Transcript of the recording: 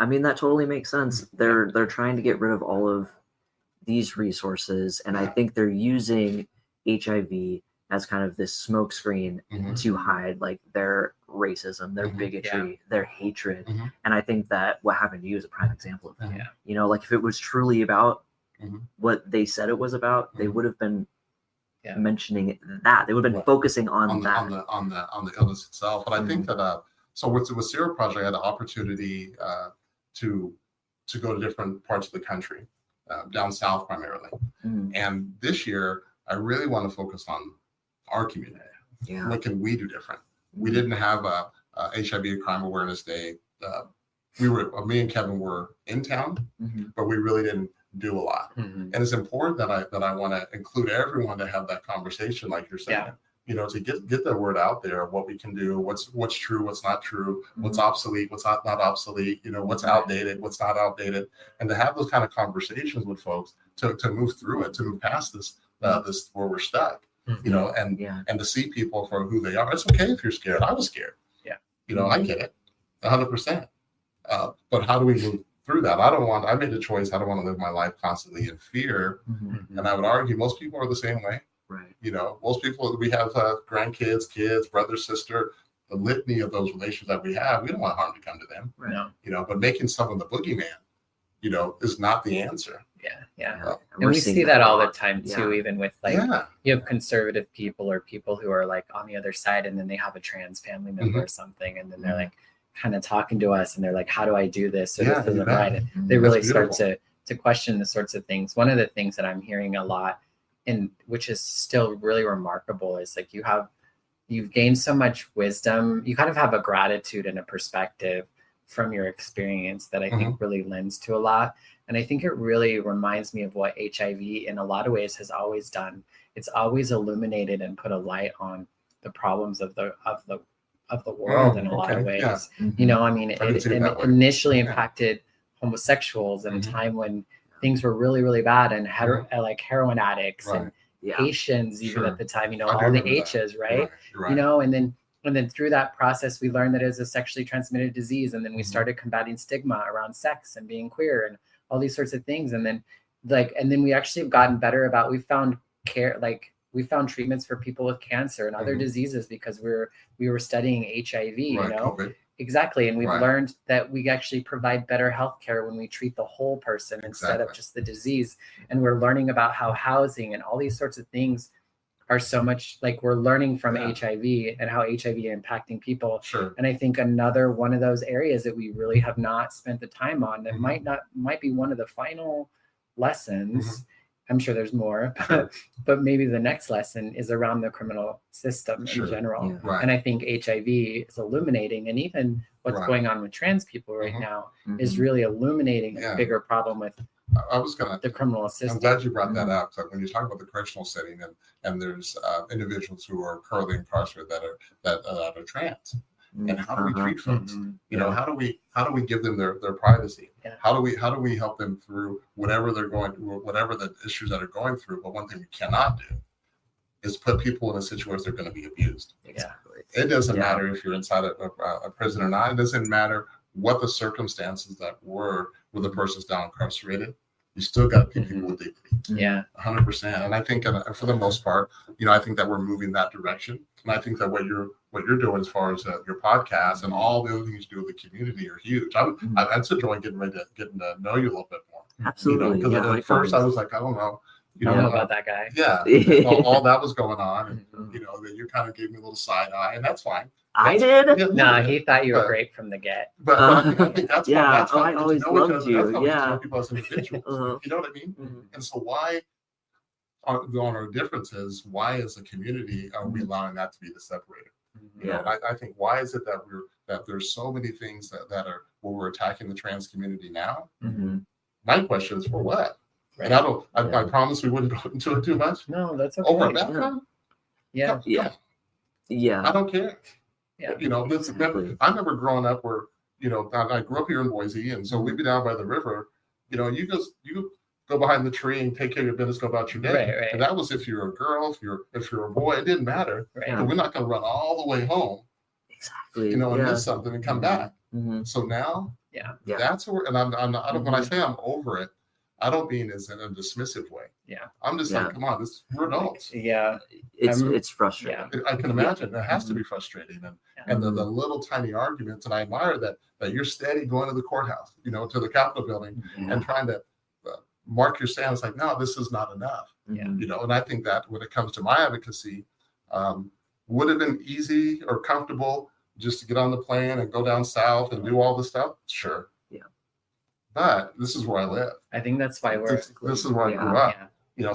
I mean, that totally makes sense. They're trying to get rid of all of these resources, and I think they're using HIV as kind of this smokescreen to hide like their racism, their bigotry, their hatred. And I think that what happened to you is a prime example of that. You know, like if it was truly about what they said it was about, they would have been mentioning that. They would have been focusing on that. On the illness itself. But I think that so with Zero Project, I had the opportunity to go to different parts of the country, down south primarily. And this year, I really want to focus on our community. What can we do different? We didn't have a HIV Crime Awareness Day. Me and Kevin were in town, but we really didn't do a lot. And it's important that I want to include everyone to have that conversation, like you're saying. You know, to get the word out there of what we can do, what's true, what's not true, what's obsolete, what's not obsolete, you know, what's outdated, what's not outdated, and to have those kind of conversations with folks to move through it, to move past this where we're stuck, you know, and to see people for who they are. It's okay if you're scared. I was scared. You know, I get it, 100%. But how do we move through that? I made a choice. I don't want to live my life constantly in fear. And I would argue most people are the same way. Right. You know, most people, we have grandkids, kids, brother, sister, the litany of those relations that we have. We don't want harm to come to them. Right. No. You know, but making someone the boogeyman, you know, is not the answer. And we see that all the time too, even with like you have conservative people or people who are like on the other side, and then they have a trans family member or something, and then they're like kind of talking to us, and they're like, "How do I do this?" Or this isn't right. And they really start to question the sorts of things. One of the things that I'm hearing a lot, and which is still really remarkable, is like you've gained so much wisdom. You kind of have a gratitude and a perspective from your experience that I think really lends to a lot. And I think it really reminds me of what HIV in a lot of ways has always done. It's always illuminated and put a light on the problems of the world in a lot of ways. You know, I mean, it initially impacted homosexuals in a time when things were really, really bad, and like heroin addicts and Haitians even at the time, you know, all the H's, right? You know, and then through that process, we learned that it was a sexually transmitted disease. And then we started combating stigma around sex and being queer and all these sorts of things. And then we actually have gotten better about, we found treatments for people with cancer and other diseases because we were studying HIV, you know? COVID. Exactly. And we've learned that we actually provide better healthcare when we treat the whole person instead of just the disease. And we're learning about how housing and all these sorts of things are so much, like we're learning from HIV and how HIV is impacting people. And I think another one of those areas that we really have not spent the time on that might be one of the final lessons. I'm sure there's more, but maybe the next lesson is around the criminal system in general. And I think HIV is illuminating, and even what's going on with trans people right now is really illuminating a bigger problem with the criminal system. I'm glad you brought that up. So when you talk about the correctional setting, and there's individuals who are currently incarcerated that are trans, and how do we treat folks? You know, how do we give them their privacy? How do we help them through whatever they're going through, whatever the issues that are going through? But one thing we cannot do is put people in a situation where they're going to be abused. It doesn't matter if you're inside a prison or not. It doesn't matter what the circumstances that were where the person's now incarcerated. You still got to keep people with dignity. 100%. And I think for the most part, you know, I think that we're moving that direction. And I think that what you're doing as far as your podcast and all the other things you do with the community are huge. I've enjoyed getting to know you a little bit more. Absolutely. You know, because at first I was like, I don't know. You don't know about that guy. All that was going on. And, you know, then you kind of gave me a little side eye, and that's fine. I did? No, he thought you were great from the get. But I think that's fine. That's fine. I always loved you. That's how we know people as individuals. You know what I mean? And so why, on our differences, why as a community are we allowing that to be the separator? You know, I think why is it that there's so many things that are where we're attacking the trans community now? My question is for what? And I promise we wouldn't go into it too much. No, that's okay. Over a background? Yeah. I don't care. You know, I remember growing up where, you know, I grew up here in Boise, and so we'd be down by the river. You know, you go behind the tree and take care of your business, go about your day. And that was if you're a girl, if you're a boy, it didn't matter. But we're not going to run all the way home. You know, and miss something and come back. So now Yeah. That's where, and I'm not, I don't, when I Mhm. say I'm over it, I don't mean as in a dismissive way. Yeah. I'm just like, come on, we're adults. Yeah. It's frustrating. I can imagine it has to be frustrating, and the little tiny arguments. And I admire that you're steady going to the courthouse, to the Capitol building, and trying to mark your stand. It's like, no, this is not enough. And I think that when it comes to my advocacy, would have been easy or comfortable just to get on the plane and go down south and do all this stuff. Sure. Yeah. But this is where I live. I think that's why This is where I grew up. Yeah.